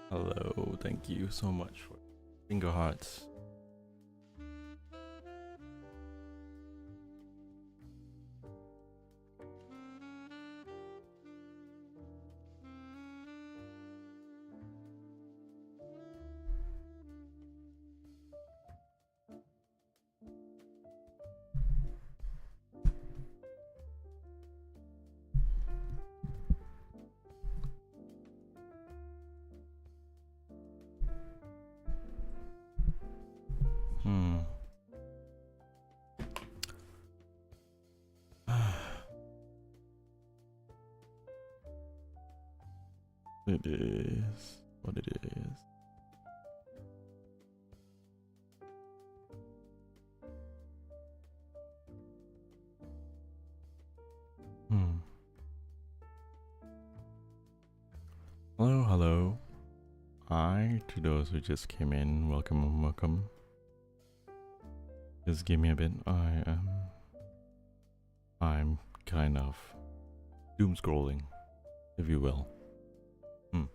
Hello, thank you so much for finger hearts. Hmm. It is what it is. Hmm. Hello, hello. Hi to those who just came in. Welcome, welcome. Just give me a bit. I'm kind of doom scrolling, if you will. Hmm.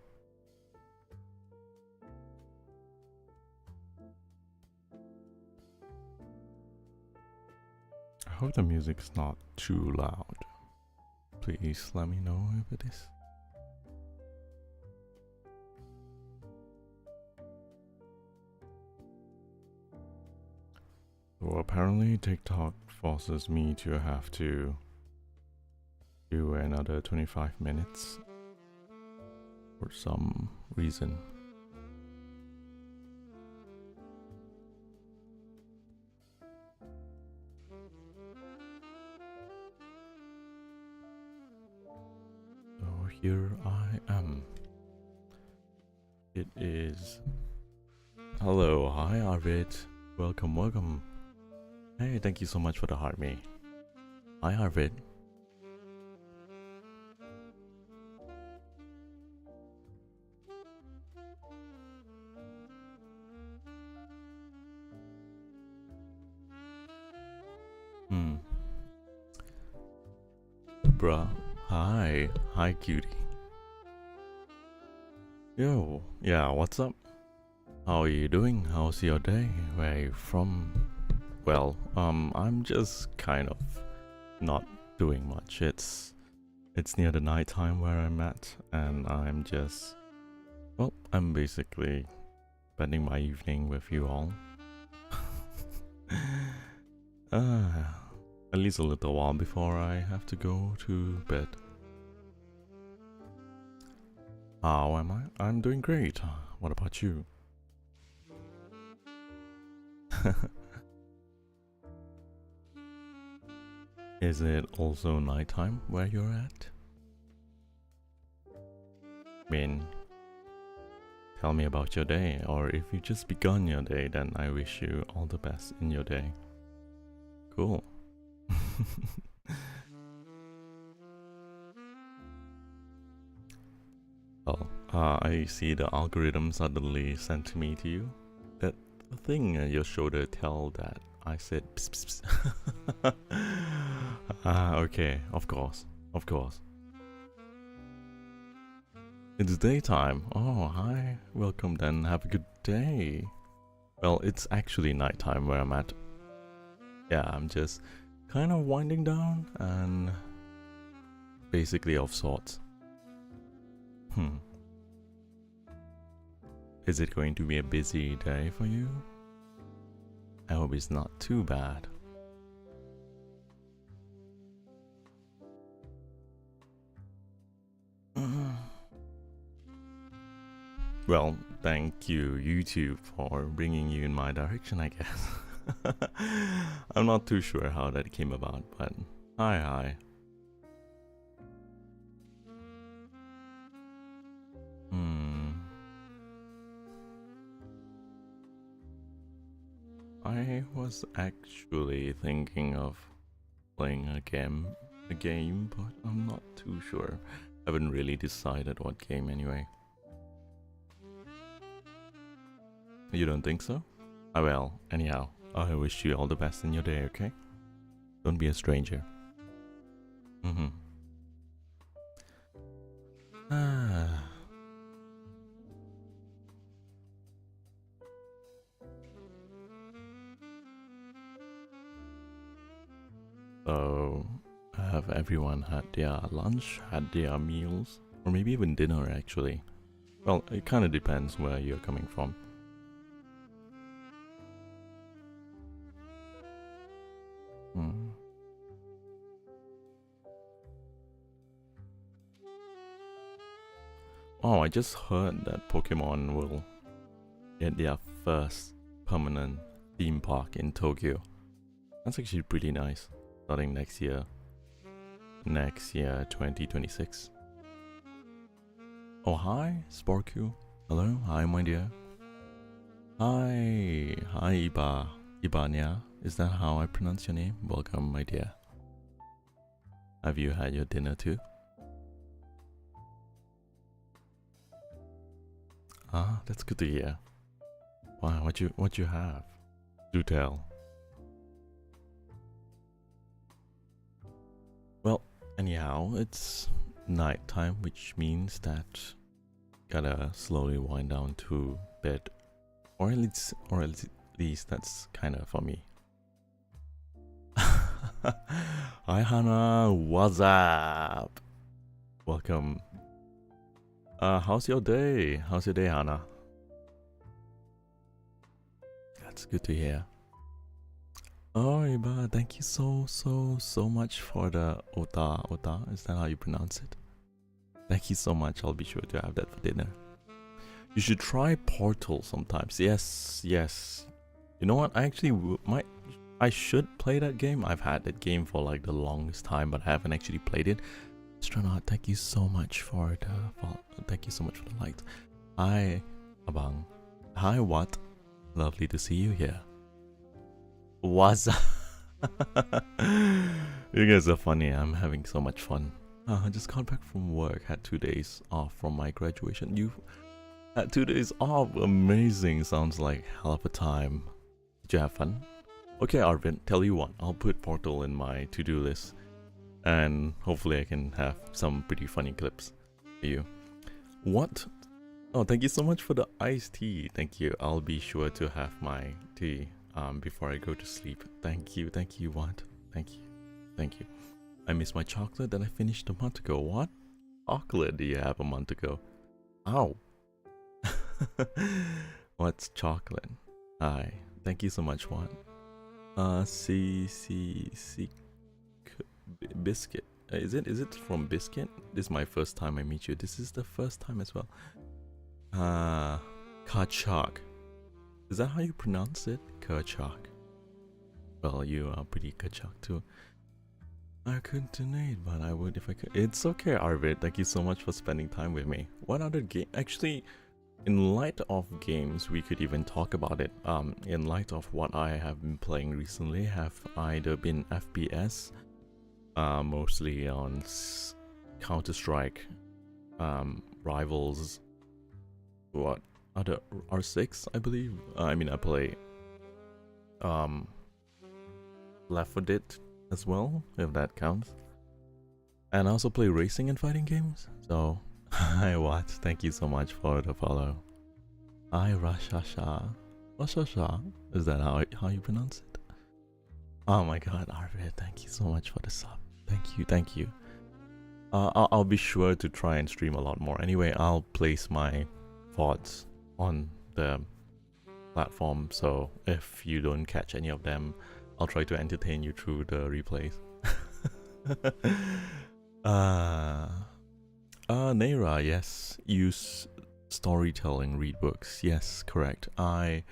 I hope the music's not too loud. Please let me know if it is. So apparently TikTok forces me to have to do another 25 minutes for some reason. So here I am. It is. Hello, hi Arvid. Welcome, welcome. Hey, thank you so much for the heart, me. Hi Arvid. Hmm. Bruh. Hi. Hi, cutie. Yo. Yeah, what's up? How are you doing? How's your day? Where are you from? Well, I'm just kind of not doing much. It's near the night time where I'm at, and I'm basically spending my evening with you all. At least a little while before I have to go to bed. How am I? I'm doing great. What about you? Is it also nighttime where you're at? I mean, tell me about your day, or if you just begun your day, then I wish you all the best in your day. Cool. Well, I see the algorithm suddenly sent me to you. That thing on your shoulder tell that I said psst, psst. Okay, of course, of course. It's daytime. Oh, hi. Welcome then. Have a good day. Well, it's actually nighttime where I'm at. Yeah, I'm just kind of winding down and basically off sorts. Is it going to be a busy day for you? I hope it's not too bad. Well, thank you, YouTube, for bringing you in my direction, I guess. I'm not too sure how that came about, but hi, hi. I was actually thinking of playing a game, but I'm not too sure. I haven't really decided what game anyway. You don't think so? Oh well, anyhow, I wish you all the best in your day, okay? Don't be a stranger. So, have everyone had their lunch, had their meals, or maybe even dinner actually? Well, it kind of depends where you're coming from. Hmm. Oh, I just heard that Pokemon will get their first permanent theme park in Tokyo. That's actually pretty nice. Starting next year. Next year, 2026. Oh, hi, Sparku. Hello, hi, my dear. Hi, hi, Ibanya. Is that how I pronounce your name? Welcome, my dear. Have you had your dinner too? Ah, that's good to hear. Wow, what you have? Do tell. Well, anyhow, it's night time, which means that gotta slowly wind down to bed, or at least that's kind of for me. Hi Hannah, what's up? Welcome. How's your day? How's your day, Hannah? That's good to hear. Oh, Iba, thank you so much for the ota. Is that how you pronounce it? Thank you so much. I'll be sure to have that for dinner. You should try Portal sometimes. Yes. You know what? I actually I should play that game. I've had that game for like the longest time, but I haven't actually played it. Astronaut, thank you so much for the likes. Hi, Abang. Hi, what? Lovely to see you here. What's up? You guys are funny. I'm having so much fun. I just got back from work. Had 2 days off from my graduation. You had 2 days off. Amazing. Sounds like hell of a time. Did you have fun? Okay, Arvin, tell you what. I'll put Portal in my to-do list. And hopefully I can have some pretty funny clips for you. What? Oh, thank you so much for the iced tea. Thank you. I'll be sure to have my tea before I go to sleep. Thank you, what? Thank you. I missed my chocolate that I finished a month ago. What? Chocolate do you have a month ago? Ow. What's chocolate? Hi. Thank you so much, what? Biscuit. Is it from Biscuit? This is my first time I meet you. This is the first time as well. Kachak. Is that how you pronounce it? Kachak. Well, you are pretty Kachak too. I couldn't donate, but I would if I could. It's okay, Arvid. Thank you so much for spending time with me. What other game? Actually, in light of games, we could even talk about it. In light of what I have been playing recently, have either been FPS, mostly on Counter-Strike, Rivals, what other R6, I believe. I play Left 4 Dead as well, if that counts. And I also play racing and fighting games. So, hi Wat, thank you so much for the follow. Hi Rashasha. Rashasha? Is that how you pronounce it? Oh my god, Arvid, thank you so much for the sub. Thank you. I'll be sure to try and stream a lot more. Anyway, I'll place my VODs on the platform, so if you don't catch any of them, I'll try to entertain you through the replays. Naira, yes. Use storytelling, read books. Yes, correct. I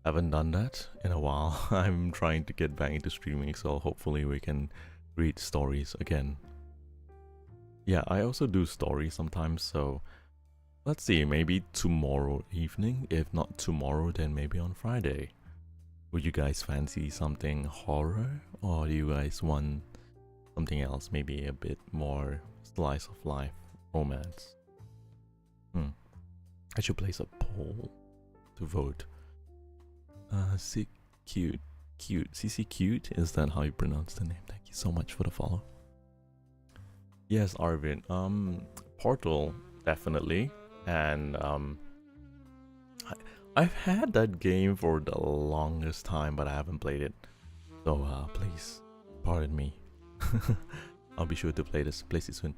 haven't done that in a while. I'm trying to get back into streaming, so hopefully we can read stories again. Yeah, I also do stories sometimes, so let's see, maybe tomorrow evening. If not tomorrow, then maybe on Friday. Would you guys fancy something horror, or do you guys want something else, maybe a bit more slice of life romance? I should place a poll to vote. Cute. CC Cute, is that how you pronounce the name? Thank you so much for the follow. Yes, Arvin. Portal, definitely. And I've had that game for the longest time, but I haven't played it. So please pardon me I'll be sure to play it soon.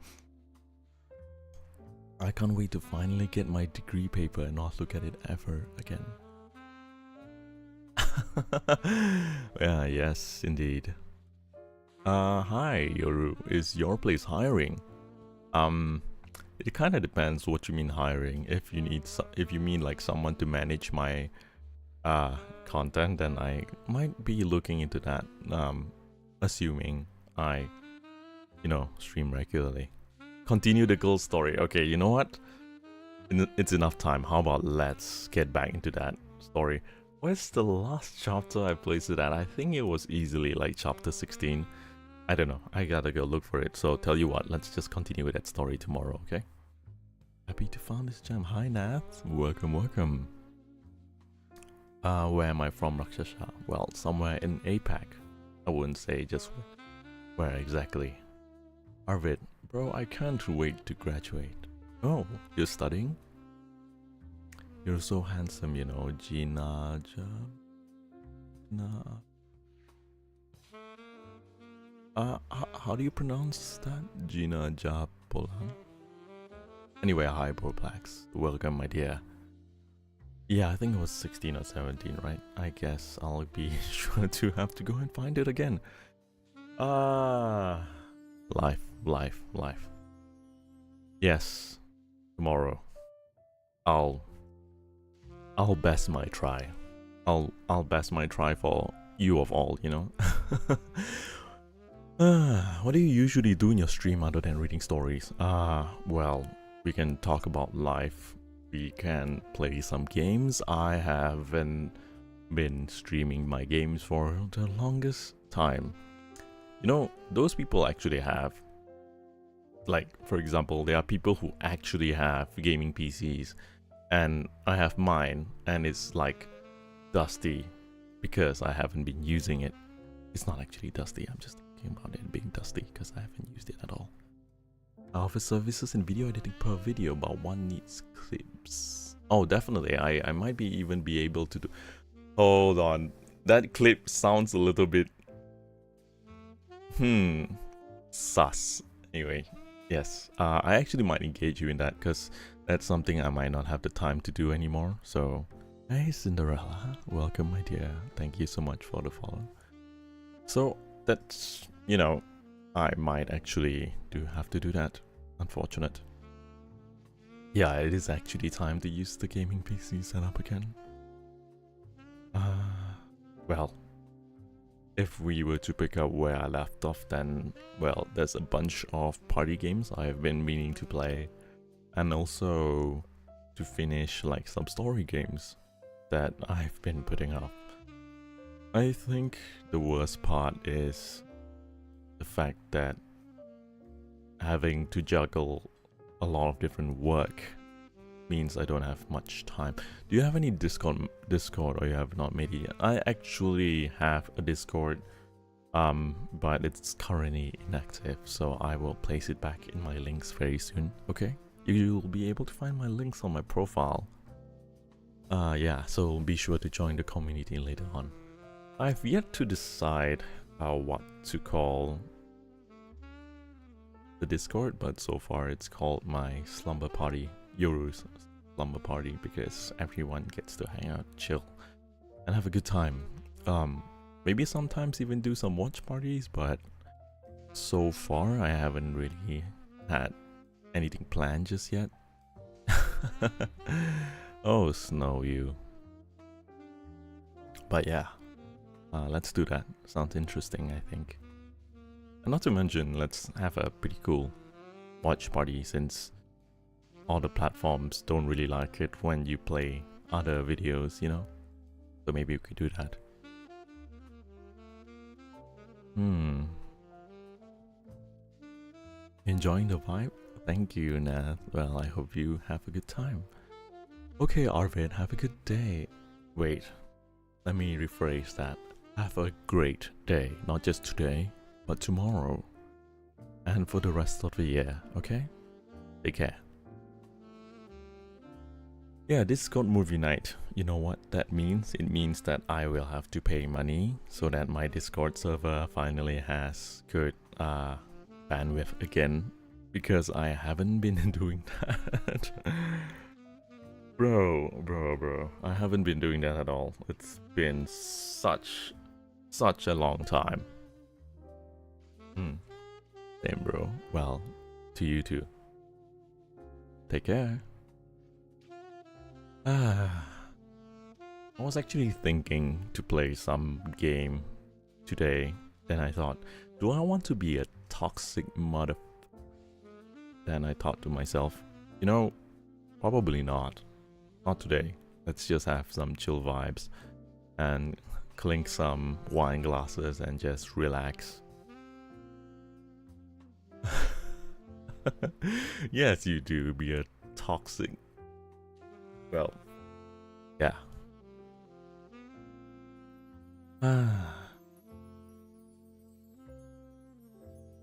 I can't wait to finally get my degree paper and not look at it ever again. Yeah, yes, indeed. Hi, Yoru. Is your place hiring? It kind of depends what you mean hiring. If you mean like someone to manage my content, then I might be looking into that. Assuming I, stream regularly. Continue the girl story. Okay, you know what? It's enough time. How about let's get back into that story. Where's the last chapter I placed it at? I think it was easily like chapter 16. I don't know. I gotta go look for it. So tell you what, let's just continue with that story tomorrow, okay? Happy to find this gem. Hi Nath. Welcome, welcome. Where am I from, Rakshasha? Well, somewhere in APAC. I wouldn't say just where exactly. Arvid, bro, I can't wait to graduate. Oh, you're studying? You're so handsome, Gina. How do you pronounce that? Gina Japolan? Anyway, hi, Borplax. Welcome, my dear. Yeah, I think it was 16 or 17, right? I guess I'll be sure to have to go and find it again. Life. Yes, tomorrow. I'll best my try. I'll best my try for you of all, What do you usually do in your stream other than reading stories? Well, we can talk about life. We can play some games. I haven't been streaming my games for the longest time. Those people actually have, like, for example, there are people who actually have gaming PCs, and I have mine, and it's like dusty because I haven't been using it. It's not actually dusty, I'm just talking about it being dusty because I haven't used it at all. I offer services in video editing per video, but one needs clips. Oh, definitely. I might even be able to do. Hold on, that clip sounds a little bit sus. Anyway, yes, I actually might engage you in that because that's something I might not have the time to do anymore. So, hey Cinderella, welcome, my dear. Thank you so much for the follow. So that's, I might actually have to do that. Unfortunate. Yeah, it is actually time to use the gaming PC setup again. Well, if we were to pick up where I left off, then, well, there's a bunch of party games I've been meaning to play, and also to finish like some story games that I've been putting up. I think the worst part is the fact that having to juggle a lot of different work means I don't have much time. Do you have any Discord or you have not made it yet? I actually have a Discord, but it's currently inactive, so I will place it back in my links very soon, okay? You'll be able to find my links on my profile. Yeah, so be sure to join the community later on. I've yet to decide what to call the Discord, but so far it's called my slumber party, Yoru's slumber party, because everyone gets to hang out, chill, and have a good time. Maybe sometimes even do some watch parties, but so far I haven't really had anything planned just yet. Oh, Snow, you. But yeah, let's do that. Sounds interesting, I think. And not to mention, let's have a pretty cool watch party, since all the platforms don't really like it when you play other videos, So maybe we could do that. Enjoying the vibe? Thank you, Nath. Well, I hope you have a good time. Okay, Arvid, have a good day. Wait, let me rephrase that. Have a great day, not just today, but tomorrow. And for the rest of the year, okay? Take care. Yeah, Discord movie night. You know what that means? It means that I will have to pay money so that my Discord server finally has good bandwidth again because I haven't been doing that. Bro, I haven't been doing that at all. It's been such a long time. Same, bro. Well, to you too. Take care. I was actually thinking to play some game today. Then I thought, do I want to be a toxic mother? Then I thought to myself, you know, probably not. Not today. Let's just have some chill vibes and clink some wine glasses and just relax. Yes, you do be a toxic. Well, yeah.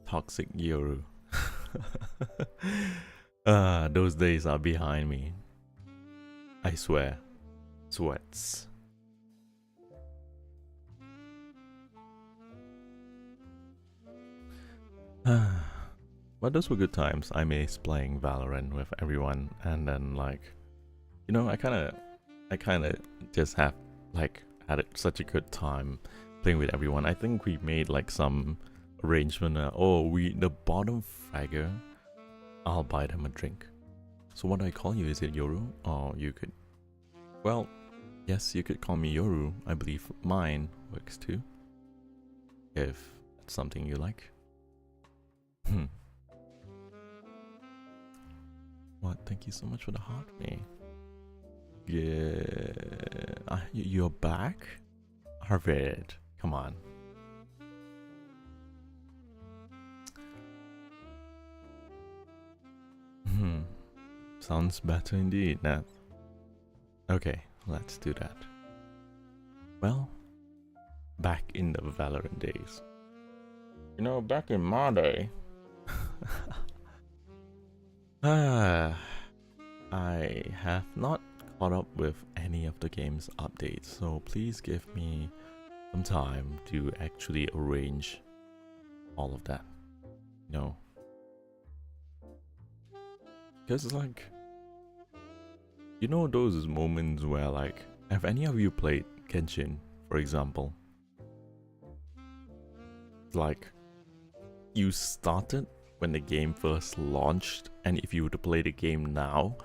Toxic Yoru. Those days are behind me. I swear. Sweats. But those were good times. I miss playing Valorant with everyone, and then like, you know, I kind of just have like had such a good time playing with everyone. I think we made like some arrangement. The bottom fragger, I'll buy them a drink. So what do I call you? Is it Yoru? Or you could, well, yes, you could call me Yoru. I believe mine works too, if that's something you like. What? Thank you so much for the heart, me. Yeah, you're back, Harvard. Come on. Sounds better indeed, Nat. Okay, let's do that. Well, back in the Valorant days. You know, back in my day. I have not caught up with any of the game's updates, so please give me some time to actually arrange all of that. You know, because like, you know those moments where like, have any of you played Genshin, for example? Like, you started when the game first launched, and if you were to play the game now,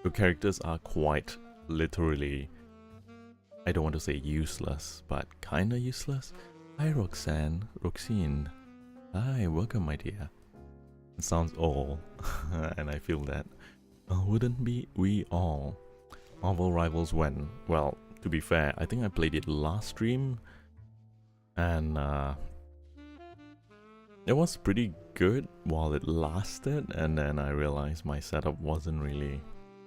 your characters are quite literally, I don't want to say useless, but kinda useless. Hi Roxanne. Hi, welcome my dear. It sounds all, and I feel that. Wouldn't we all? Marvel Rivals when? Well, to be fair, I think I played it last stream, and it was pretty good while it lasted, and then I realized my setup wasn't really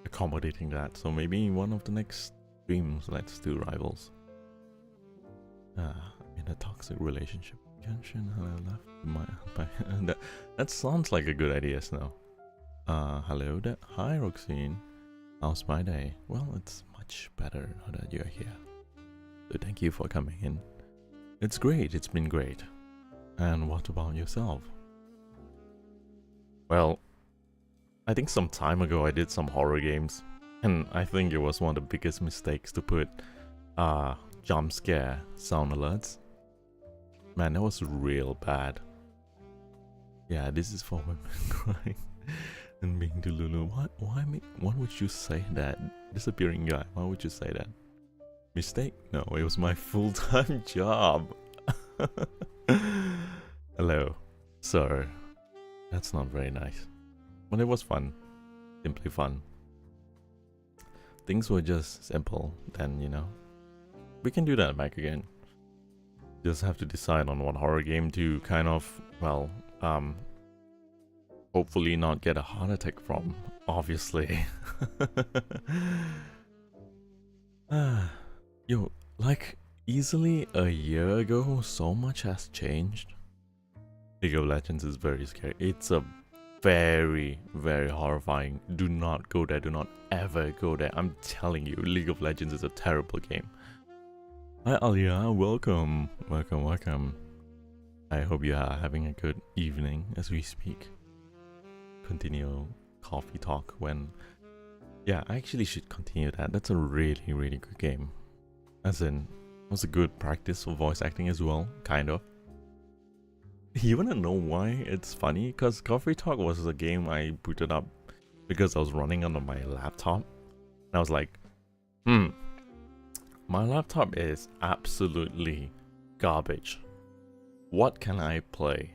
accommodating that, so maybe one of the next streams, let's do Rivals. In a toxic relationship. Genshin, I left that sounds like a good idea, Snow. Hello there. Hi, Roxine. How's my day? Well, it's much better now that you're here. So thank you for coming in. It's great, it's been great. And what about yourself? Well, I think some time ago I did some horror games, and I think it was one of the biggest mistakes to put jump scare sound alerts. Man, that was real bad. Yeah, this is for women crying and being Delulu. Why would you say that? Disappearing guy, why would you say that? Mistake? No, it was my full-time job. Hello, sir. That's not very nice. But it was fun. Simply fun. Things were just simple then, you know. We can do that back again. Just have to decide on what horror game to kind of, well, hopefully not get a heart attack from, obviously. Yo, like, easily a year ago, so much has changed. League of Legends is very scary. It's a very, very horrifying. Do not go there. Do not ever go there. I'm telling you, League of Legends is a terrible game. Hi Alia, welcome. Welcome. I hope you are having a good evening as we speak. Continue coffee talk when... Yeah, I actually should continue that. That's a really, really good game. As in, it was a good practice for voice acting as well, kind of. You wanna know why it's funny? Because Coffee Talk was a game I booted up because I was running on my laptop. And I was like, my laptop is absolutely garbage. What can I play?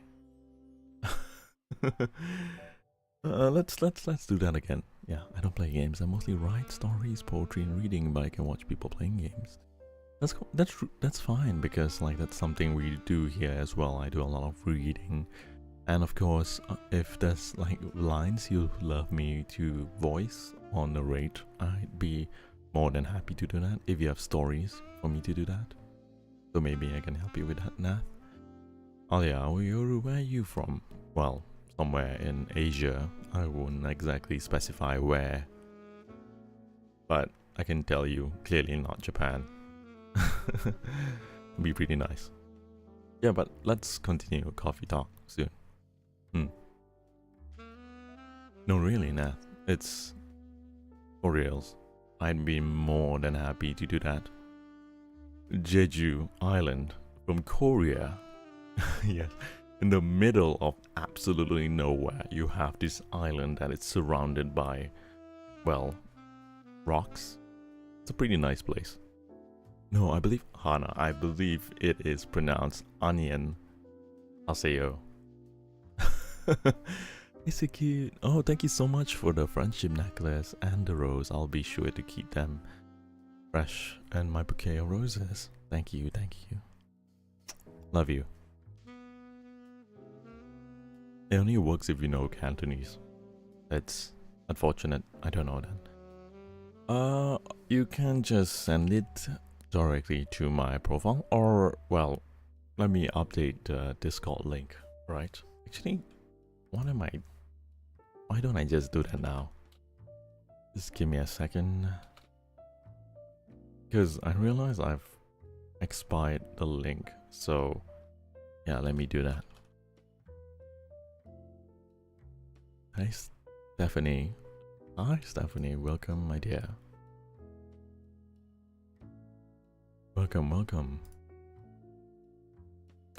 Let's do that again. Yeah, I don't play games. I mostly write stories, poetry, and reading, but I can watch people playing games. That's fine, because like that's something we do here as well. I do a lot of reading, and of course, if there's like lines you love me to voice or narrate, I'd be more than happy to do that. If you have stories for me to do that, so maybe I can help you with that, Nath. Oh yeah, where are you from? Well, somewhere in Asia. I wouldn't exactly specify where, but I can tell you clearly not Japan. Be pretty nice. Yeah, but let's continue coffee talk soon. No, really, Nath. It's for reals. I'd be more than happy to do that. Jeju Island from Korea. Yes, in the middle of absolutely nowhere, you have this island that is surrounded by, well, rocks. It's a pretty nice place. No, I believe Hana. I believe it is pronounced onion. Haseo. It's so cute. Oh, thank you so much for the friendship necklace and the rose. I'll be sure to keep them fresh and my bouquet of roses. Thank you, thank you. Love you. It only works if you know Cantonese. It's unfortunate. I don't know that. You can just send it directly to my profile, or well, let me update the Discord link, right? Actually, why don't I just do that now? Just give me a second, because I realize I've expired the link, so yeah, let me do that. Hi Stephanie. Hi Stephanie, welcome my dear. Welcome.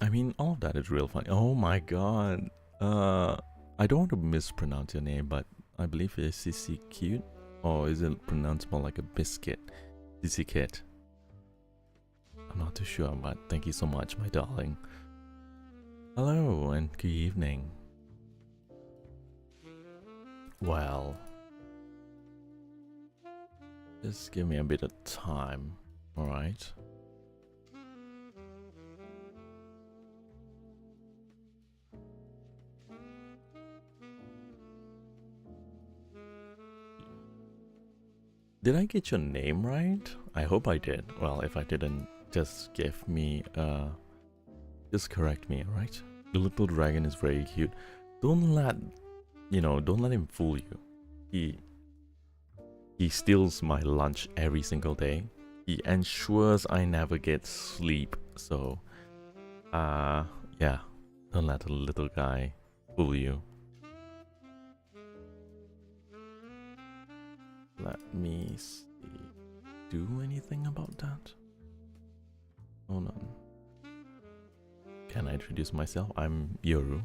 I mean, all of that is real funny. Oh my god. I don't want to mispronounce your name, but I believe it's Sissy Cute, or is it pronounced more like a biscuit? Sissy Kit. I'm not too sure, but thank you so much, my darling. Hello and good evening. Well, just give me a bit of time, alright? Did I get your name right? I hope I did. Well, if I didn't, just give me, just correct me, alright? The little dragon is very cute. Don't let him fool you. He steals my lunch every single day. He ensures I never get sleep. So, yeah, don't let the little guy fool you. Let me see. Do anything about that? Hold on. Can I introduce myself? I'm Yoru.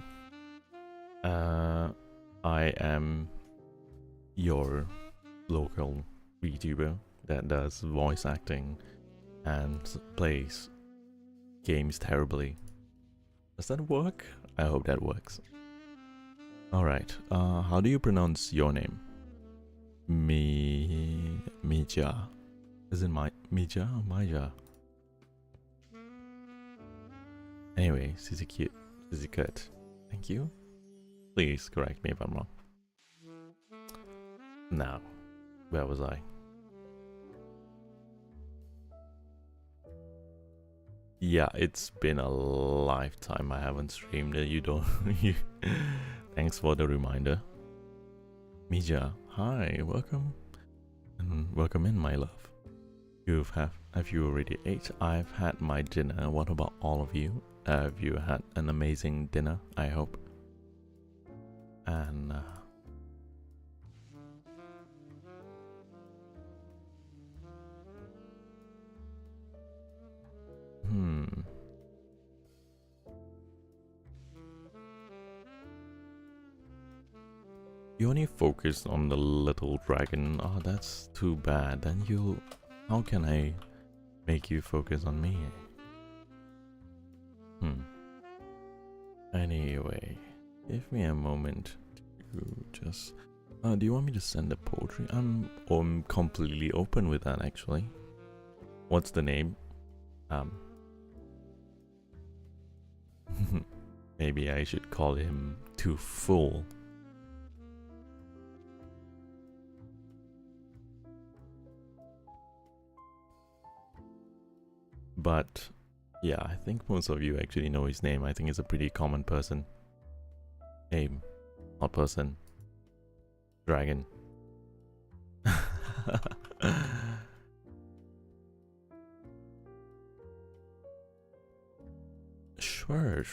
I am your local VTuber that does voice acting and plays games terribly. Does that work? I hope that works. Alright, how do you pronounce your name? Mija. Is it Mija or Maja? Anyway, Sissy Cute. Sissy Cut. Thank you. Please correct me if I'm wrong. Now, where was I? Yeah, it's been a lifetime I haven't streamed it. You don't. Thanks for the reminder. Mija, hi, welcome. And welcome in, my love. Have you already ate? I've had my dinner. What about all of you? Have you had an amazing dinner? I hope. And you only focus on the little dragon. Oh, that's too bad. Then you... How can I make you focus on me? Anyway, give me a moment to just... do you want me to send a poetry? I'm completely open with that, actually. What's the name? Maybe I should call him Too Full. But yeah, I think most of you actually know his name. I think it's a pretty common person. Name, not person. Dragon. Sure.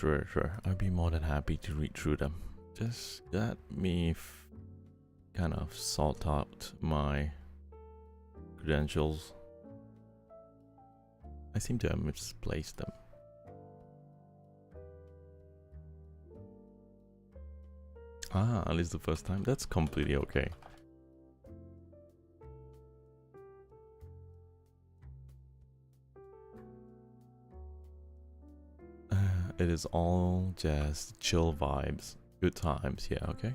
I'd be more than happy to read through them. Just let me kind of sort out my credentials. I seem to have misplaced them. At least the first time. That's completely okay. It is all just chill vibes. Good times, yeah, okay?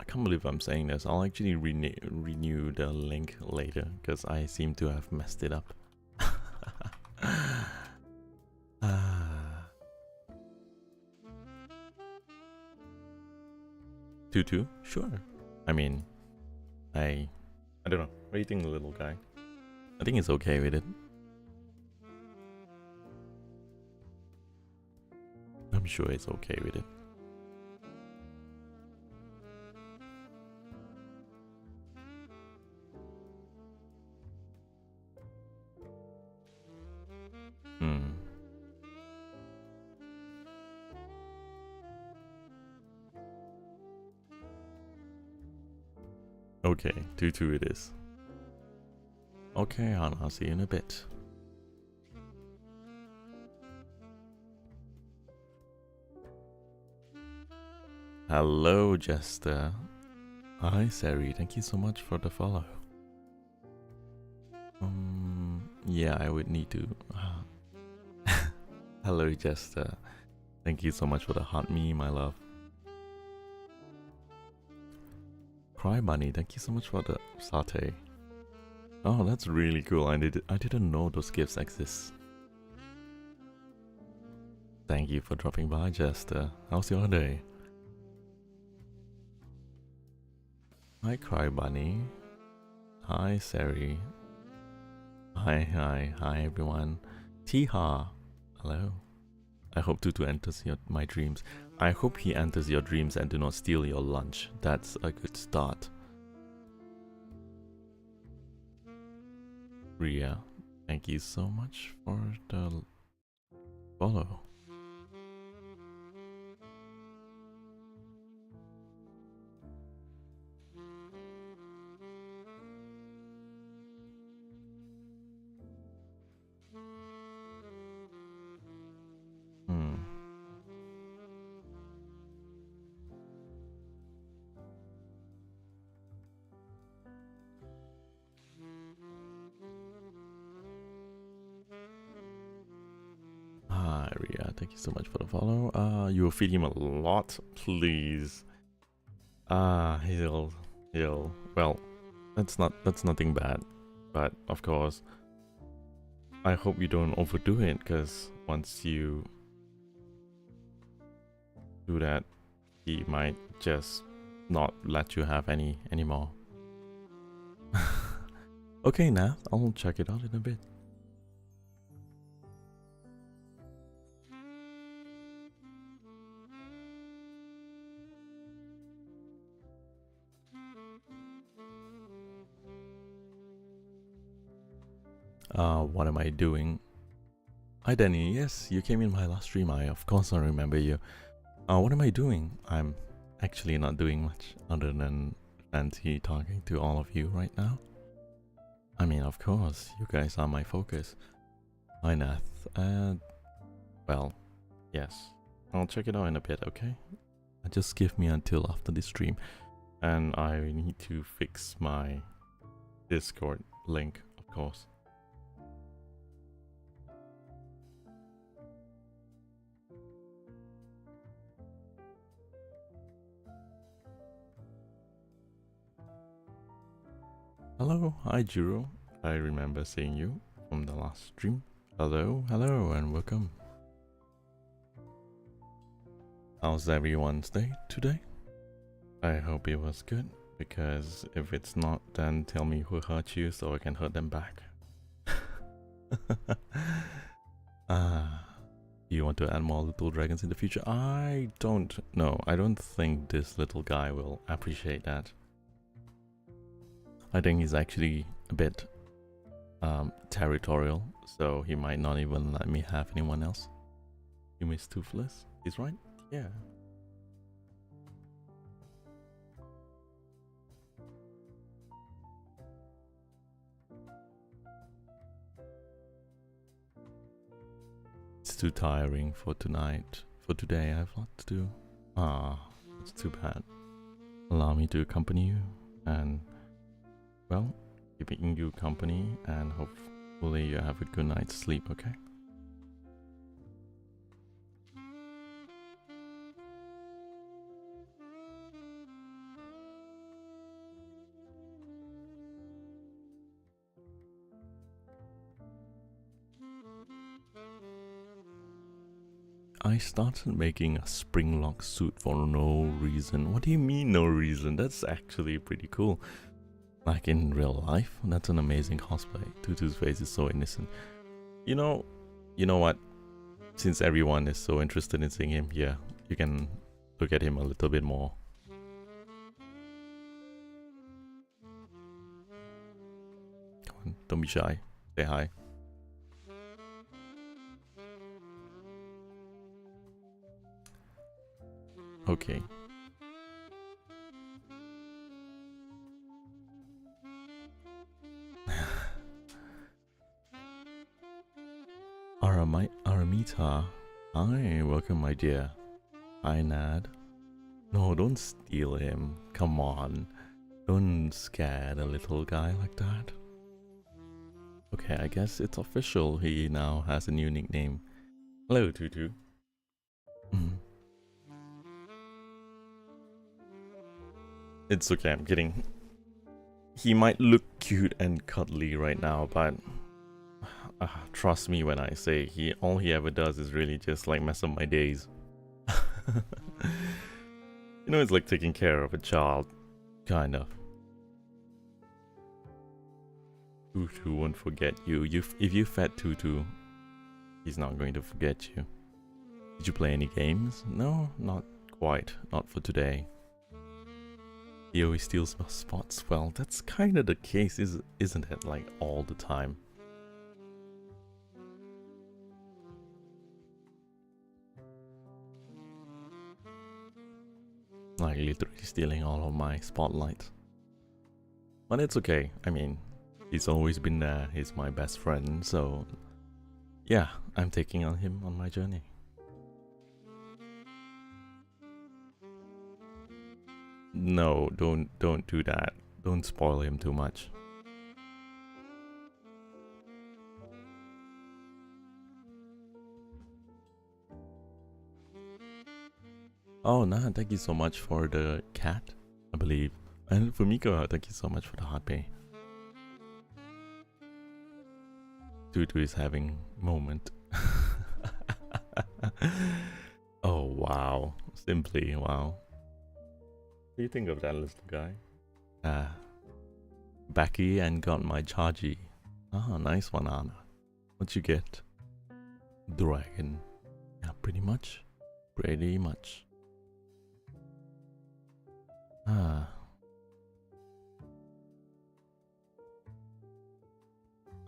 I can't believe I'm saying this. I'll actually renew the link later because I seem to have messed it up. Tutu? Sure. I mean, I don't know. What do you think, little guy? I think it's okay with it. I'm sure it's okay with it. Okay, 2-2 it is. Okay, Hannah, I'll see you in a bit. Hello, Jester. Hi, Sari. Thank you so much for the follow. Yeah, I would need to. Hello, Jester. Thank you so much for the hot me, my love. Cry Bunny, thank you so much for the satay. Oh, that's really cool. I didn't know those gifts exist. Thank you for dropping by, Jester. How's your day? Hi, Cry Bunny. Hi, Sari. Hi everyone. Tiha. Hello. I hope Tutu enters my dreams. I hope he enters your dreams and do not steal your lunch. That's a good start. Ria, thank you so much for the follow. Ria, thank you so much for the follow. You will feed him a lot, please. He'll well, that's nothing bad, but of course I hope you don't overdo it, because once you do that, he might just not let you have any anymore. Okay, Nath, I'll check it out in a bit. What am I doing? Hi Danny, yes, you came in my last stream. I of course don't remember you. What am I doing? I'm actually not doing much other than fancy talking to all of you right now. I mean, of course, you guys are my focus. Hi Nath. Well, yes. I'll check it out in a bit, okay? Just give me until after the stream. And I need to fix my Discord link, of course. Hello, hi Jiro. I remember seeing you from the last stream. Hello, hello, and welcome. How's everyone's day today? I hope it was good, because if it's not, then tell me who hurt you so I can hurt them back. You want to add more little dragons in the future? I don't know. I don't think this little guy will appreciate that. I think he's actually a bit territorial, so he might not even let me have anyone else. You miss Toothless? He's right? Yeah. It's too tiring for tonight. For today, I have a lot to do. It's too bad. Allow me to accompany you and, well, keeping you company, and hopefully you have a good night's sleep, okay? I started making a Springlock suit for no reason. What do you mean no reason? That's actually pretty cool. Like in real life, that's an amazing cosplay. Tutu's face is so innocent. You know what? Since everyone is so interested in seeing him, yeah, you can look at him a little bit more. Come on, don't be shy. Say hi. Okay. Aramita. Hi, welcome my dear. Hi Nad. No, don't steal him. Come on. Don't scare the little guy like that. Okay, I guess it's official. He now has a new nickname. Hello, Tutu. It's okay, I'm kidding. He might look cute and cuddly right now, but trust me when I say all he ever does is really just like mess up my days. You know, it's like taking care of a child, kind of. Tutu won't forget you. If you fed Tutu, he's not going to forget you. Did you play any games? No, not quite. Not for today. He always steals my spots. Well, that's kind of the case, isn't it? Like all the time. Like literally stealing all of my spotlight. But it's okay. I mean, he's always been there. He's my best friend, so yeah, I'm taking on him on my journey. No, don't do that. Don't spoil him too much. Oh, nah, thank you so much for the cat, I believe. And Fumiko, thank you so much for the hot pay. Tutu is having moment. Oh, wow. Simply, wow. What do you think of that little guy? Becky and got my Chargy. Ah, nice one, Anna. What'd you get? Dragon. Yeah, pretty much. Pretty much.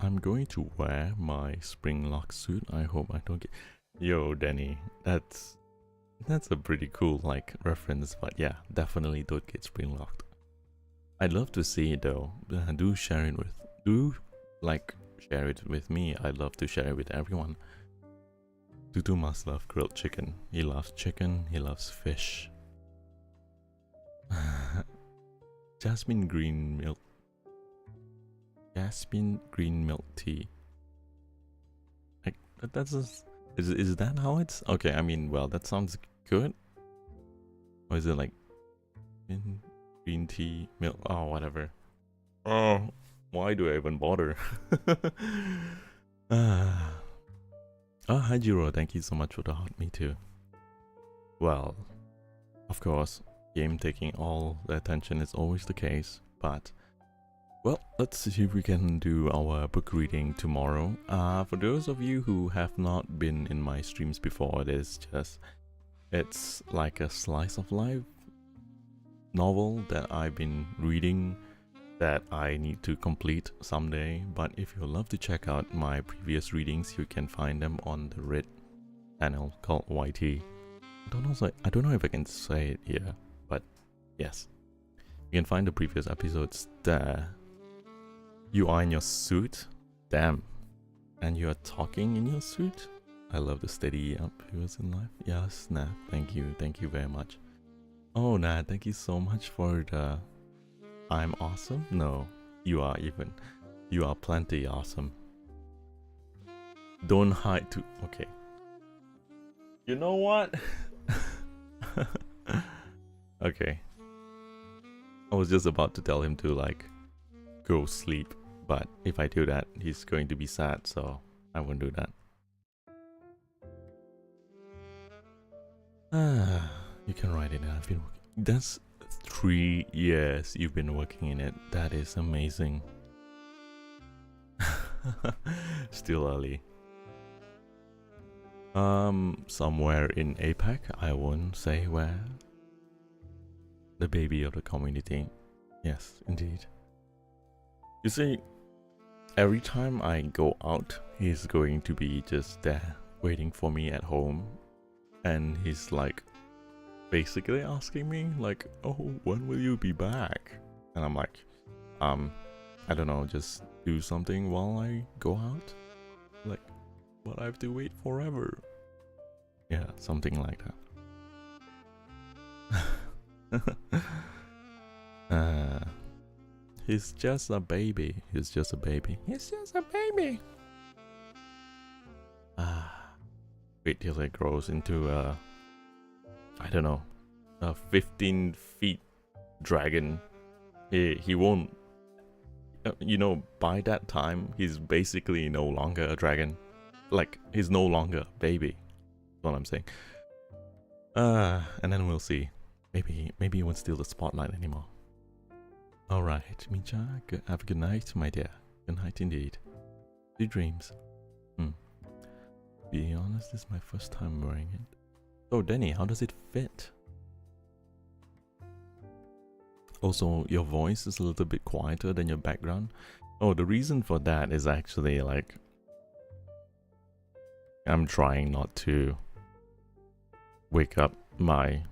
I'm I'm going to wear my spring lock suit. I hope I don't get... Yo, Danny, that's a pretty cool, like, reference, but yeah, definitely don't get spring locked. I'd love to see it though. Do share it with me. I'd love to share it with everyone. Tutu must love grilled chicken. He loves chicken, he loves fish. Jasmine green milk tea. Like, that's just, is that how it's? Okay, I mean, well, that sounds good. Or is it like green tea milk? Oh, whatever. Oh, why do I even bother? Oh, hi Jiro, thank you so much for the hot me too. Well, of course, game taking all the attention is always the case, but well, let's see if we can do our book reading tomorrow. For those of you who have not been in my streams before, it's like a slice of life novel that I've been reading that I need to complete someday. But if you'd love to check out my previous readings, you can find them on the Red channel called YT. I don't know if I can say it here, but yes, you can find the previous episodes there. You are in your suit, damn, and you are talking in your suit. I love the steady up viewers in life. Yes, Nat, thank you very much. Oh, Nat, thank you so much for the I'm awesome? No, you are plenty awesome. Don't hide too. Okay. You know what? Okay. I was just about to tell him to like go sleep, but if I do that, he's going to be sad, so I won't do that. You can write it down. I've been working. That's 3 years you've been working in it. That is amazing. Still early. Somewhere in APAC, I won't say where. The baby of the community. Yes, indeed. You see, every time I go out, he's going to be just there, waiting for me at home. And he's like, basically asking me, like, oh, when will you be back? And I'm like, I don't know, just do something while I go out? Like, but I have to wait forever. Yeah, something like that. He's just a baby. He's just a baby. He's just a baby. Wait till it grows into a, I don't know, a 15 feet dragon. He won't, you know, by that time, he's basically no longer a dragon. Like, he's no longer a baby. That's what I'm saying. And then we'll see. Maybe he won't steal the spotlight anymore. Alright, Micha, have a good night, my dear. Good night indeed. Sweet dreams. To be honest, this is my first time wearing it. Oh, Danny, how does it fit? Also, your voice is a little bit quieter than your background. Oh, the reason for that is actually like, I'm trying not to wake my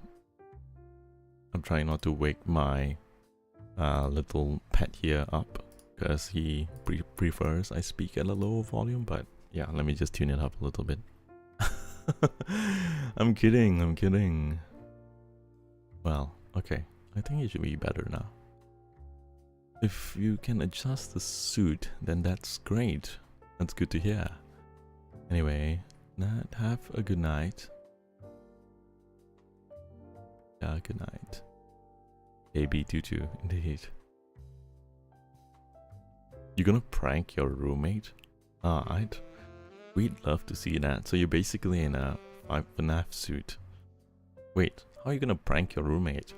little pet here up, because he prefers I speak at a lower volume. But yeah, let me just tune it up a little bit. I'm kidding. Well, okay, I think it should be better now. If you can adjust the suit, then that's great. That's good to hear. Anyway, Nat, have a good night. Yeah, good night. Baby Tutu, indeed. You're gonna prank your roommate? We'd love to see that. So you're basically in a FNAF suit. Wait, how are you gonna prank your roommate?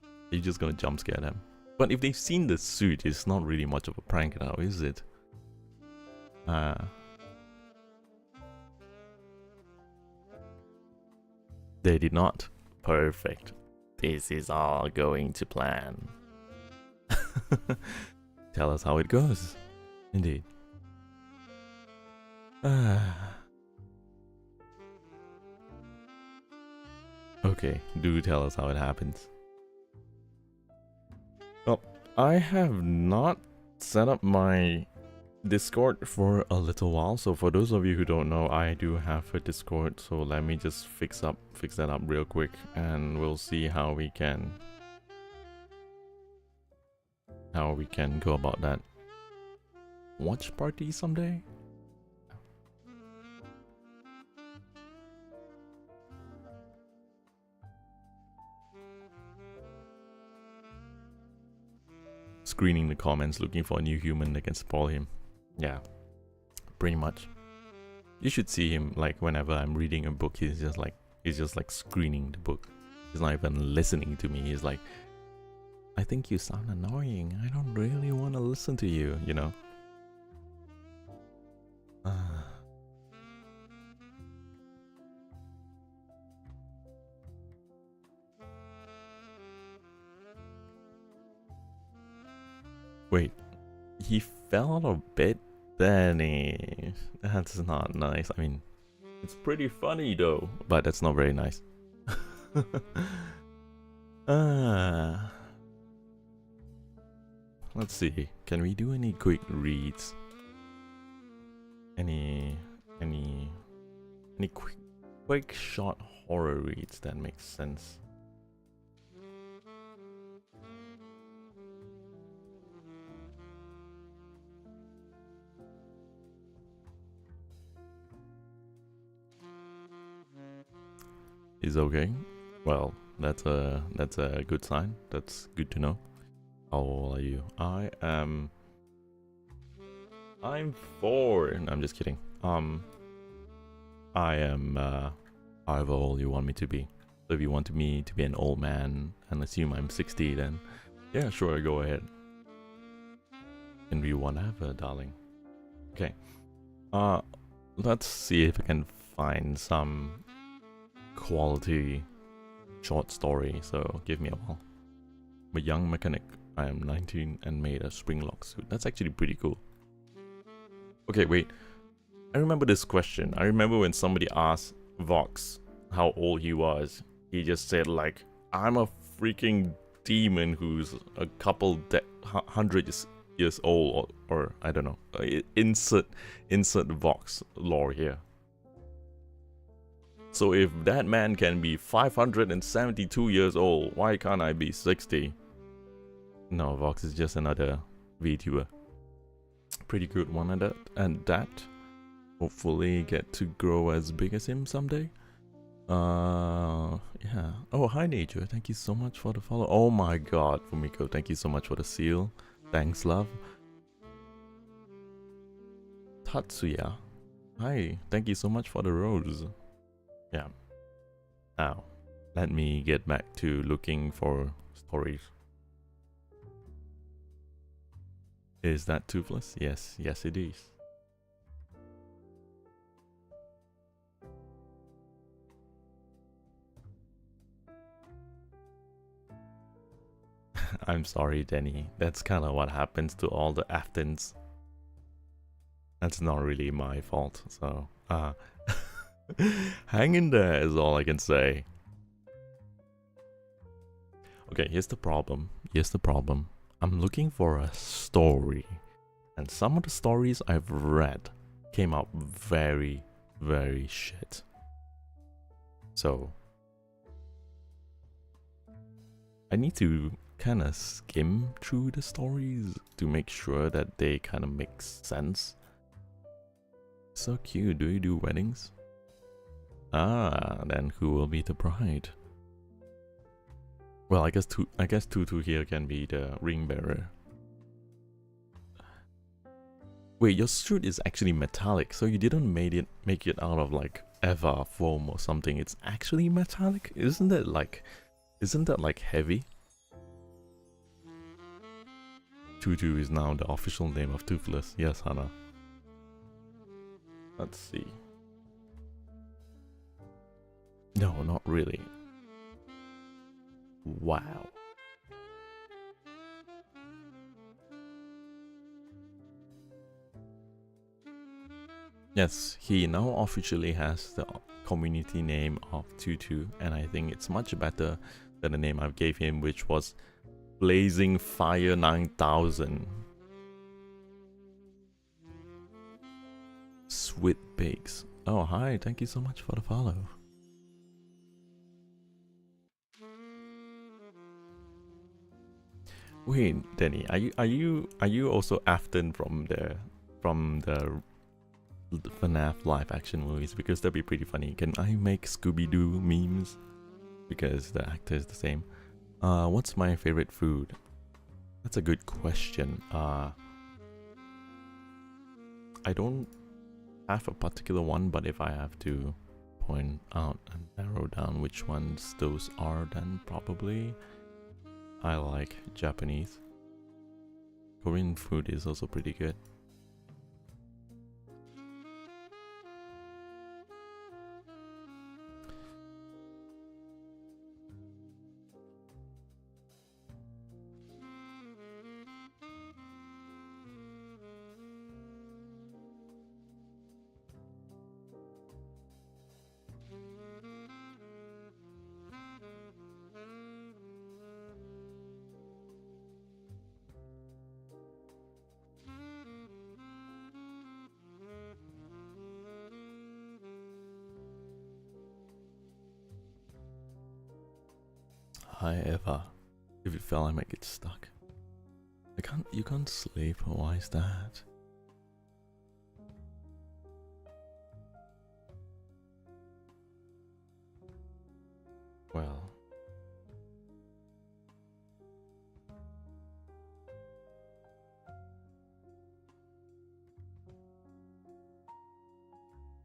Are you just gonna jump scare them? But if they've seen the suit, it's not really much of a prank now, is it? They did not. Perfect. This is all going to plan. Tell us how it goes. Indeed. Okay, do tell us how it happens. Well, I have not set up my Discord for a little while, so for those of you who don't know, I do have a Discord, so let me just fix that up real quick, and we'll see how we can go about that. Watch party someday? Screening the comments, looking for a new human that can spoil him. Yeah, pretty much. You should see him, like, whenever I'm reading a book, he's just like screening the book. He's not even listening to me. He's like, I think you sound annoying. I don't really want to listen to you, you know? Wait, he fell out of bed? Danny, that's not nice. I mean, it's pretty funny though, but that's not very nice. Let's see. Can we do any quick reads? Any quick short horror reads that makes sense? Is okay. Well, that's a good sign. That's good to know. How old are you? I'm 4. I'm just kidding. I am however old you want me to be. So if you want me to be an old man and assume I'm 60, then yeah, sure, go ahead. And we whatever, darling. Okay. Let's see if I can find some quality short story. So give me a while. I'm a young mechanic. I am 19 and made a springlock suit. That's actually pretty cool. Okay, wait. I remember this question. I remember when somebody asked Vox how old he was. He just said like, I'm a freaking demon who's a couple hundred years old, or I don't know. Insert Vox lore here. So if that man can be 572 years old, why can't I be 60? No, Vox is just another VTuber. Pretty good one at that. Hopefully get to grow as big as him someday. Yeah. Oh, hi Nature. Thank you so much for the follow. Oh my god, Fumiko, thank you so much for the seal. Thanks, love. Tatsuya. Hi, thank you so much for the rose. Yeah. Now, let me get back to looking for stories. Is that Toothless? Yes, yes it is. I'm sorry, Denny. That's kind of what happens to all the Aftons. That's not really my fault, so hang in there is all I can say. Okay, here's the problem. I'm looking for a story, and some of the stories I've read came out very, very shit. So I need to kind of skim through the stories to make sure that they kind of make sense. So cute. Do you do weddings? Ah, then who will be the bride? Well, I guess Tutu here can be the ring bearer. Wait, your suit is actually metallic, so you didn't make it out of like Eva foam or something. It's actually metallic. Isn't that like heavy? Tutu is now the official name of Toothless. Yes, Hannah. Let's see. No, not really. Wow. Yes, he now officially has the community name of Tutu, and I think it's much better than the name I gave him, which was Blazing Fire 9000. Sweet Bakes. Oh, hi, thank you so much for the follow. Wait, Denny, are you also Afton from the FNAF live action movies? Because that'd be pretty funny. Can I make Scooby-Doo memes? Because the actor is the same. What's my favorite food? That's a good question. I don't have a particular one, but if I have to point out and narrow down which ones those are, then probably I like Japanese. Korean food is also pretty good. Hi Eva. If you fell, I might get stuck. You can't sleep. Why is that? Well,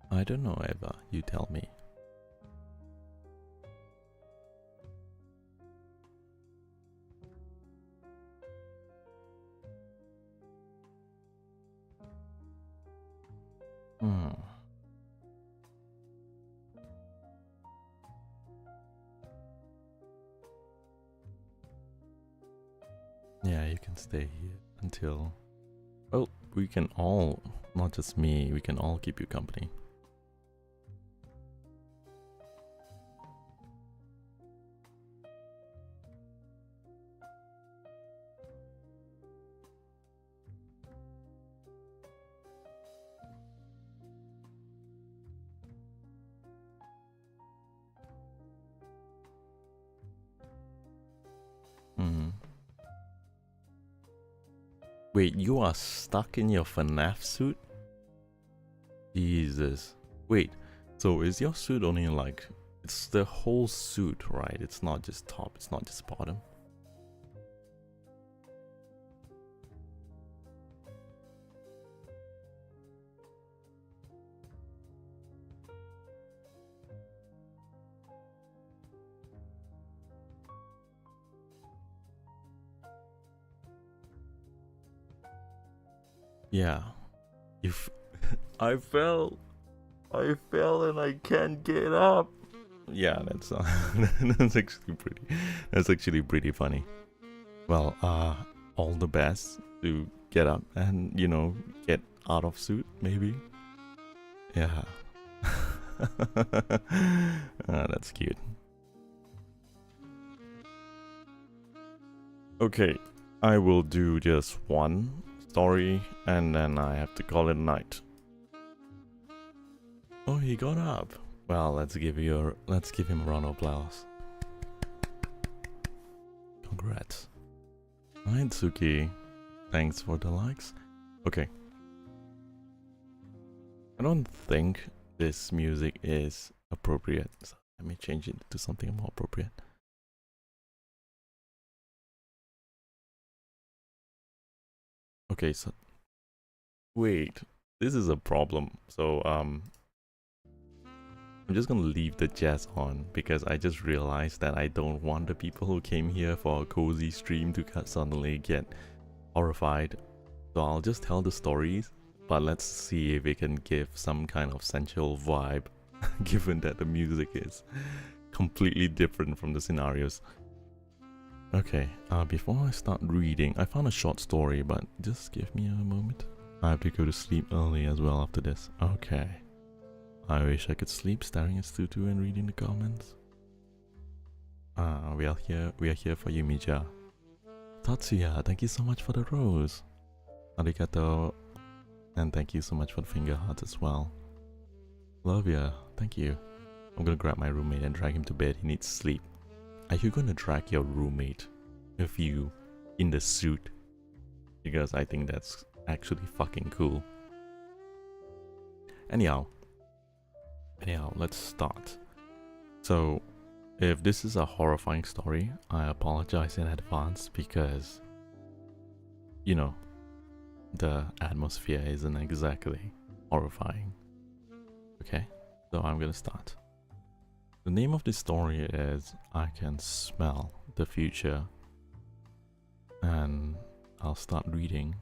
I don't know, Eva. You tell me. Hmm. Yeah, you can stay here until... Well, we can all, not just me, we can all keep you company. Hmm. Wait, you are stuck in your FNAF suit? Jesus. Wait, so is your suit only like... It's the whole suit, right? It's not just top, it's not just bottom. Yeah. If I fell and I can't get up. Yeah, that's that's actually pretty funny. Well, all the best to get up and, you know, get out of suit maybe. Yeah. That's cute. Okay, I will do just one story and then I have to call it a night. Oh, he got up. Well, let's give him a round of applause. Congrats. Hi, Tsuki. Thanks for the likes. Okay. I don't think this music is appropriate. So let me change it to something more appropriate. Okay, so wait, this is a problem. So I'm just gonna leave the jazz on because I just realized that I don't want the people who came here for a cozy stream to suddenly get horrified. So I'll just tell the stories, but let's see if it can give some kind of sensual vibe, given that the music is completely different from the scenarios. Okay, before I start reading, I found a short story, but just give me a moment. I have to go to sleep early as well after this. Okay. I wish I could sleep staring at Tutu and reading the comments. We are here for you, Mija. Tatsuya, thank you so much for the rose. Arigato. And thank you so much for the finger hearts as well. Love ya, thank you. I'm gonna grab my roommate and drag him to bed. He needs sleep. Are you gonna drag your roommate with you in the suit? Because I think that's actually fucking cool. Anyhow, let's start. So, if this is a horrifying story, I apologize in advance because, you know, the atmosphere isn't exactly horrifying. Okay, so I'm gonna start. The name of this story is I Can Smell the Future, and I'll start reading.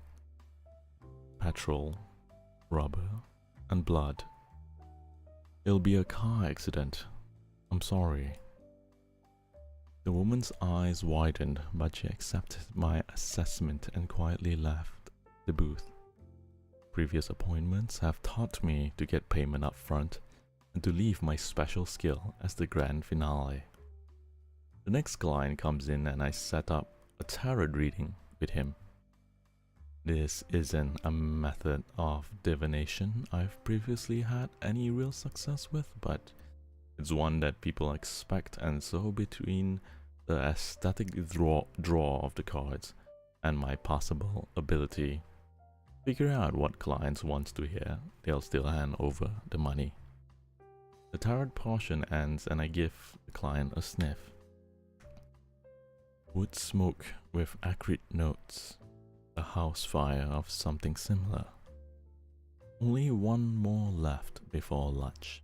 Petrol, rubber, and blood. It'll be a car accident. I'm sorry. The woman's eyes widened, but she accepted my assessment and quietly left the booth. Previous appointments have taught me to get payment up front and to leave my special skill as the grand finale. The next client comes in and I set up a tarot reading with him. This isn't a method of divination I've previously had any real success with, but it's one that people expect, and so between the aesthetic draw of the cards and my possible ability figure out what clients wants to hear, they'll still hand over the money. The tarot portion ends and I give the client a sniff. Wood smoke with acrid notes. A house fire of something similar. Only one more left before lunch.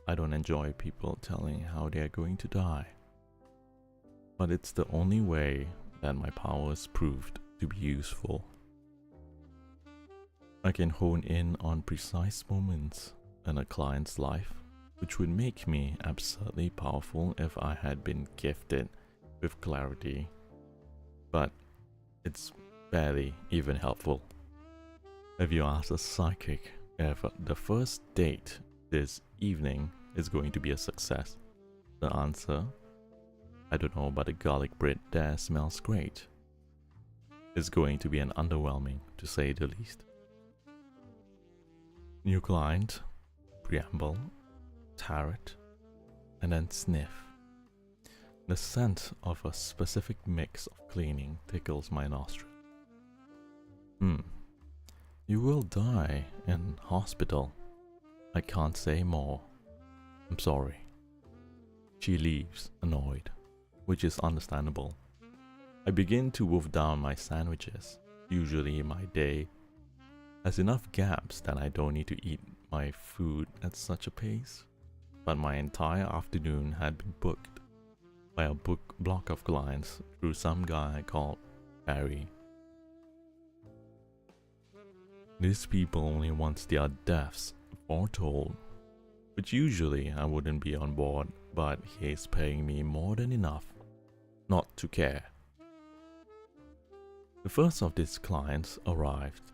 I don't enjoy people telling how they are going to die, but it's the only way that my powers proved to be useful. I can hone in on precise moments in a client's life, which would make me absurdly powerful if I had been gifted with clarity, but it's barely even helpful. If you ask a psychic if the first date this evening is going to be a success, the answer, I don't know, but the garlic bread there smells great, is going to be an underwhelming, to say the least. New client, preamble, tarot, and then sniff. The scent of a specific mix of cleaning tickles my nostril. You will die in hospital. I can't say more. I'm sorry. She leaves, annoyed, which is understandable. I begin to wolf down my sandwiches. Usually my day has enough gaps that I don't need to eat my food at such a pace, but my entire afternoon had been booked by a block of clients through some guy called Barry. These people only want their deaths foretold, which usually I wouldn't be on board, but he's paying me more than enough not to care. The first of these clients arrived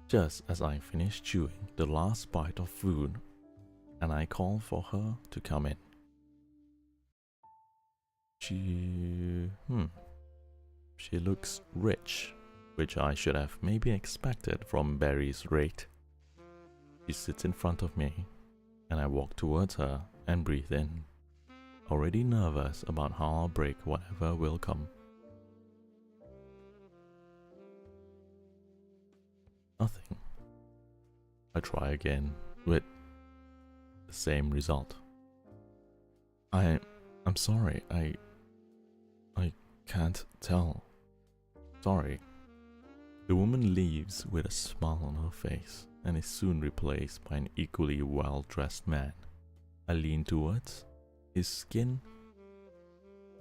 just as I finished chewing the last bite of food, and I called for her to come in. She looks rich, which I should have maybe expected from Barry's rate. She sits in front of me, and I walk towards her and breathe in, already nervous about how I'll break whatever will come. Nothing. I try again with the same result. I'm sorry, I can't tell. Sorry. The woman leaves with a smile on her face and is soon replaced by an equally well-dressed man. I lean towards his skin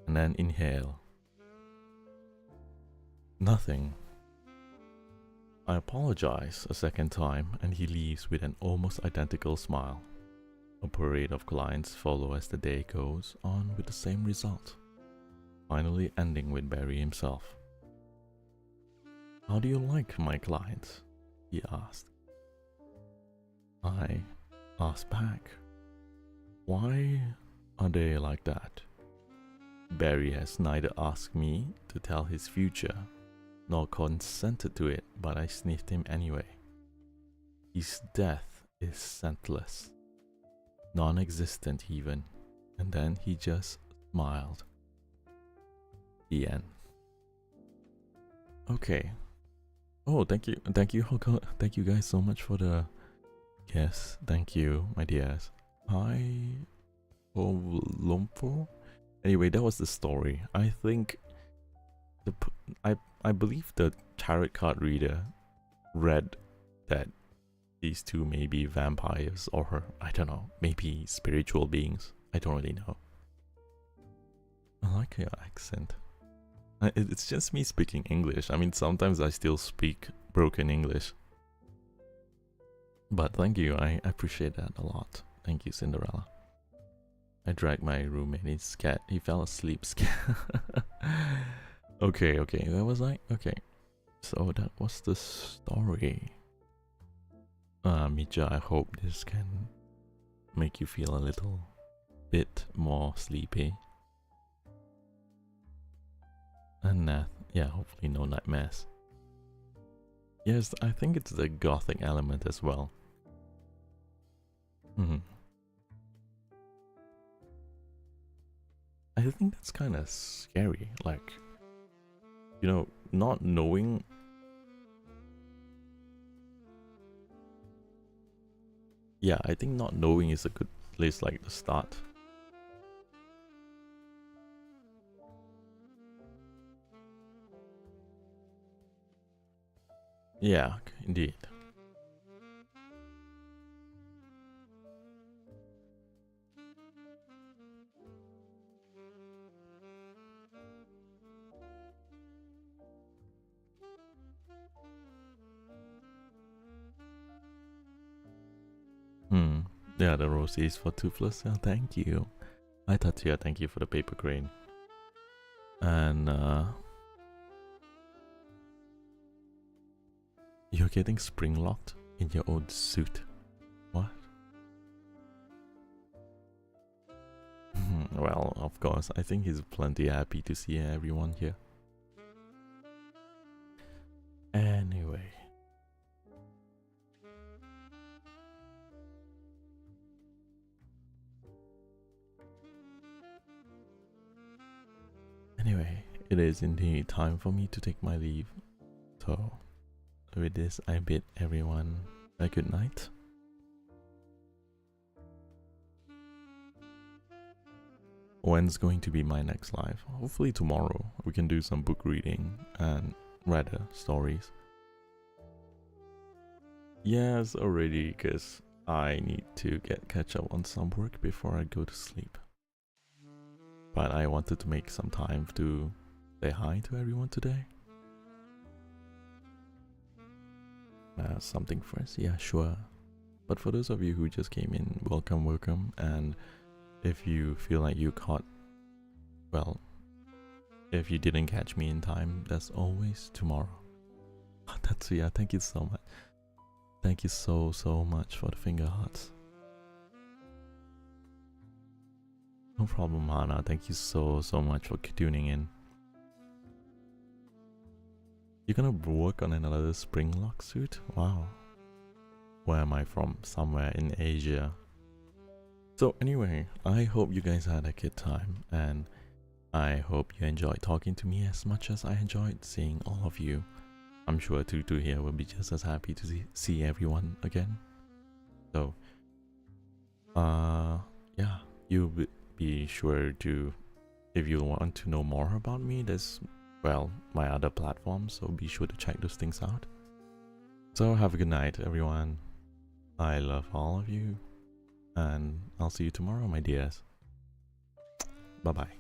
and then inhale. Nothing. I apologize a second time and he leaves with an almost identical smile. A parade of clients follow as the day goes on with the same result, finally ending with Barry himself. How do you like my clients? he asked. I asked back, why are they like that? Barry has neither asked me to tell his future, nor consented to it, but I sniffed him anyway. His death is scentless, non-existent even, and then he just smiled. The end. Okay. Oh, thank you, thank you guys so much for the yes. Thank you, my dears. Hi, Lumpo. Anyway, that was the story. I think I believe the tarot card reader read that these two may be vampires, or I don't know, maybe spiritual beings. I don't really know. I like your accent. It's just me speaking English. I mean, sometimes I still speak broken English. But thank you, I appreciate that a lot. Thank you, Cinderella. I dragged my roommate, he's scared. He fell asleep scared. Okay, where was I? Okay. So that was the story. Mija, I hope this can make you feel a little bit more sleepy. And yeah, hopefully no nightmares. Yes, I think it's the gothic element as well. I think that's kind of scary, like, you know, not knowing. Yeah, I think not knowing is a good place, like, to start. Yeah, indeed. Yeah, the roses for Toothless. Yeah, thank you. Hi Tatia, thank you for the paper crane. And you're getting spring locked in your old suit. What? Well, of course, I think he's plenty happy to see everyone here. Anyway. Anyway, it is indeed time for me to take my leave. So, with this, I bid everyone a good night. When's going to be my next live? Hopefully tomorrow. We can do some book reading and rather stories. Yes, already, because I need to catch up on some work before I go to sleep. But I wanted to make some time to say hi to everyone today. Something first? Yeah, sure. But for those of you who just came in, welcome. And if you feel like you caught, well, if you didn't catch me in time, there's always tomorrow. That's, yeah, thank you so much. Thank you so much for the finger hearts. No problem, Hana. Thank you so much for tuning in. You're gonna work on another spring lock suit? Wow. Where am I from? Somewhere in Asia. So anyway, I hope you guys had a good time, and I hope you enjoyed talking to me as much as I enjoyed seeing all of you. I'm sure Tutu here will be just as happy to see everyone again. So, yeah, you be sure to, if you want to know more about me, there's, well, my other platforms, so be sure to check those things out. So have a good night, everyone. I love all of you, and I'll see you tomorrow, my dears. Bye bye.